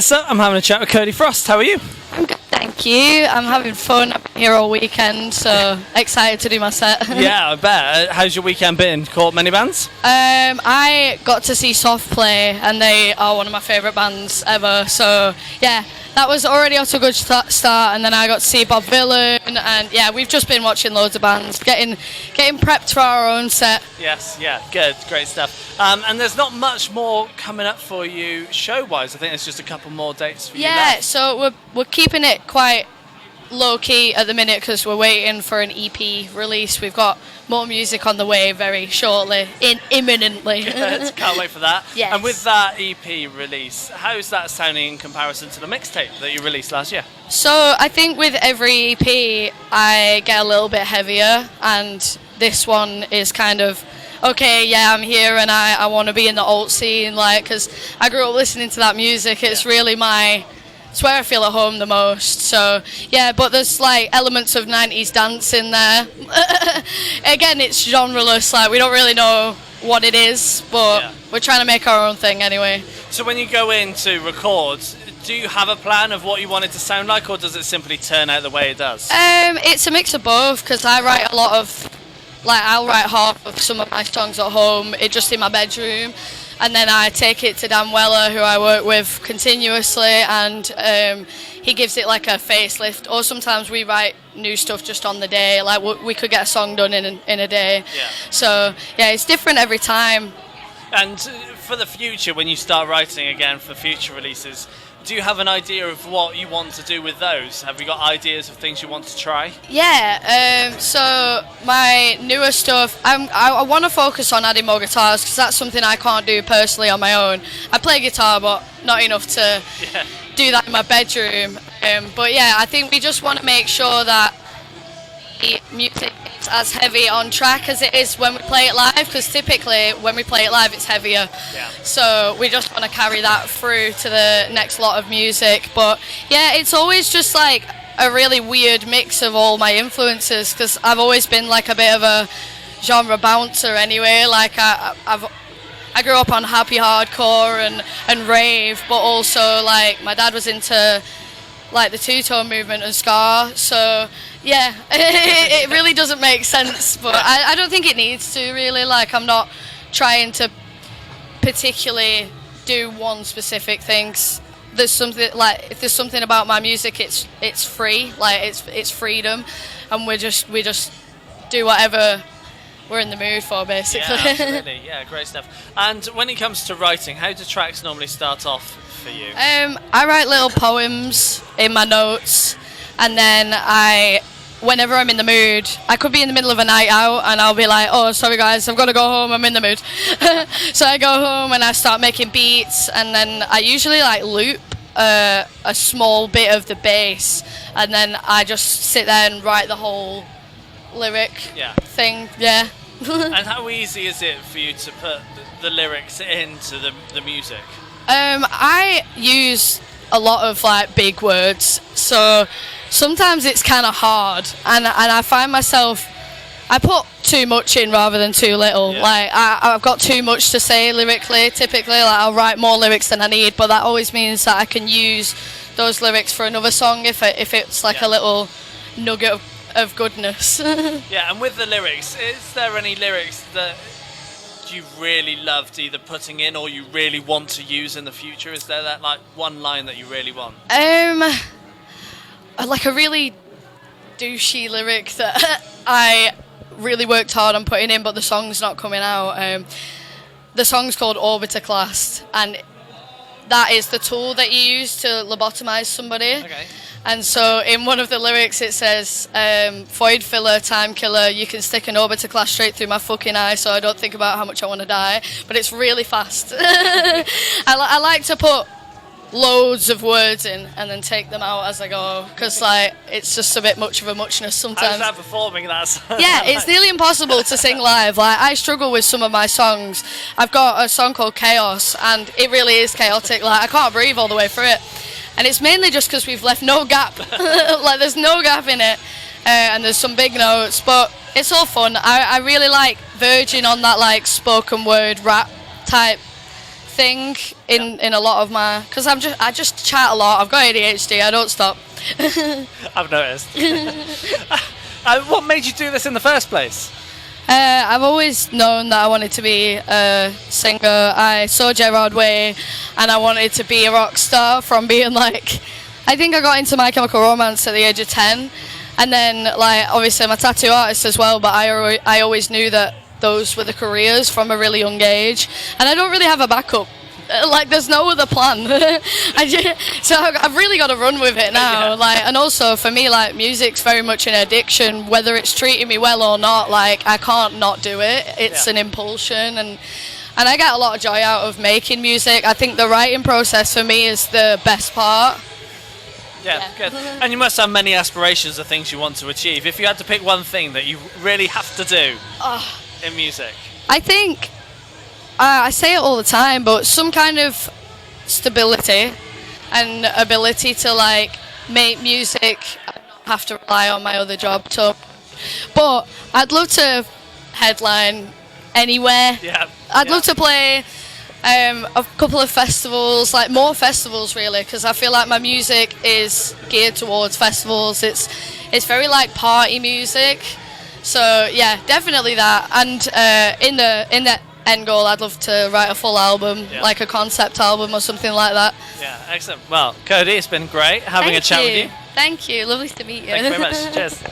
Next up, I'm having a chat with Cody Frost. How are you? I'm good, thank you. I'm having fun. I've been here all weekend, so excited to do my set. Yeah, I bet. How's your weekend been? Caught many bands? I got to see Soft play, and they are one of my favourite bands ever. So yeah, that was already off to a good start. And then I got to see Bob Villain, and yeah, we've just been watching loads of bands, getting prepped for our own set. Yes, yeah, good, great stuff. And there's not much more coming up for you show-wise. I think there's just a couple more dates for you. Yeah, left. so we're keeping it quite low-key at the minute because we're waiting for an EP release. We've got more music on the way very shortly, imminently. Good, can't wait for that. Yes. And with that EP release, how's that sounding in comparison to the mixtape that you released last year? So I think with every EP I get a little bit heavier, and this one is kind of okay, yeah, I'm here and I want to be in the alt scene, like, because I grew up listening to that music. It's really it's where I feel at home the most. So yeah, but there's like elements of 90s dance in there. Again, it's genreless, like we don't really know what it is, but we're trying to make our own thing anyway. So when you go in to record, do you have a plan of what you want it to sound like, or does it simply turn out the way it does? It's a mix of both, because I write a lot of, like, I'll write half of some of my songs at home, just in my bedroom, and then I take it to Dan Weller, who I work with continuously, and he gives it like a facelift. Or sometimes we write new stuff just on the day, like we could get a song done in a day. Yeah. So yeah, it's different every time. And for the future, when you start writing again for future releases, do you have an idea of what you want to do with those? Have you got ideas of things you want to try? Yeah, so my newer stuff, I want to focus on adding more guitars, because that's something I can't do personally on my own. I play guitar, but not enough to do that in my bedroom. But yeah, I think we just want to make sure that the music is as heavy on track as it is when we play it live, because typically when we play it live it's heavier. Yeah. So we just want to carry that through to the next lot of music. But yeah, it's always just like a really weird mix of all my influences, because I've always been like a bit of a genre bouncer anyway. Like I grew up on happy hardcore and rave, but also like my dad was into like the two-tone movement and ska. So yeah, it really doesn't make sense, but I don't think it needs to really. Like, I'm not trying to particularly do one specific thing. There's something, like, if there's something about my music, it's free, like it's freedom, and we just do whatever we're in the mood for, basically. Yeah, absolutely. Yeah, great stuff. And when it comes to writing, how do tracks normally start off for you? I write little poems in my notes, and then whenever I'm in the mood, I could be in the middle of a night out and I'll be like, oh, sorry guys, I've got to go home, I'm in the mood. So I go home and I start making beats, and then I usually like loop a small bit of the bass, and then I just sit there and write the whole lyric thing. Yeah. And how easy is it for you to put the lyrics into the music? I use a lot of like big words, so sometimes it's kind of hard, and I find myself, I put too much in rather than too little. Like I've got too much to say lyrically. Typically, like I'll write more lyrics than I need, but that always means that I can use those lyrics for another song if it's like a little nugget of goodness. Yeah, and with the lyrics, is there any lyrics that you really loved either putting in or you really want to use in the future? Is there that like one line that you really want? Like a really douchey lyric that I really worked hard on putting in, but the song's not coming out. The song's called Orbiter Class, and that is the tool that you use to lobotomize somebody. Okay. And so in one of the lyrics it says, void filler, time killer, you can stick an orbiter class straight through my fucking eye so I don't think about how much I want to die. But it's really fast. I like to put loads of words in and then take them out as I go, because like it's just a bit much of a muchness sometimes. How's that performing that? Yeah, it's nearly impossible to sing live. Like I struggle with some of my songs. I've got a song called Chaos, and it really is chaotic. Like I can't breathe all the way through it. And it's mainly just because we've left no gap. Like there's no gap in it, and there's some big notes, but it's all fun. I really like verging on that like spoken word rap type thing in a lot of my, because I just chat a lot. I've got ADHD. I don't stop. I've noticed. What made you do this in the first place? I've always known that I wanted to be a singer. I saw Gerard Way, and I wanted to be a rock star from being like, I think I got into My Chemical Romance at the age of 10, and then like obviously I'm a tattoo artist as well, but I always knew that those were the careers from a really young age, and I don't really have a backup. Like there's no other plan. So I've really got to run with it now. Yeah. Like, and also for me, like music's very much an addiction. Whether it's treating me well or not, like I can't not do it. It's an impulsion, and I get a lot of joy out of making music. I think the writing process for me is the best part. Yeah, good. And you must have many aspirations of things you want to achieve. If you had to pick one thing that you really have to do in music. I think, I say it all the time, but some kind of stability and ability to like make music and not have to rely on my other job. So, but I'd love to headline anywhere. Yeah. I'd love to play a couple of festivals, like more festivals really, because I feel like my music is geared towards festivals. It's very like party music. So yeah, definitely that. And in the end goal, I'd love to write a full album, like a concept album or something like that. Yeah, excellent. Well, Cody, it's been great having a chat with you. Thank you. Lovely to meet you. Thank you very much. Cheers.